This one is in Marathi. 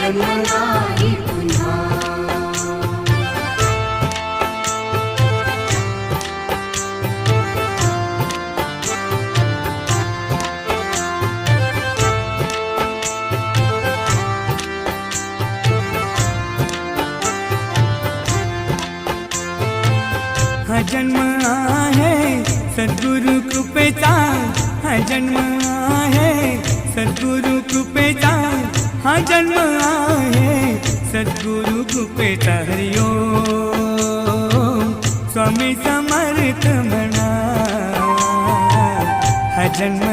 जन्म नाही पुन्हा। हा जन्म आहे सद्गुरु कृपेचा, हा जन्म आहे सद्गुरु कृपेचा, हा जन्म आहे सद्गुरु कृपेचा। हरि ओम स्वामी समर्थ म्हणा, हा जन्म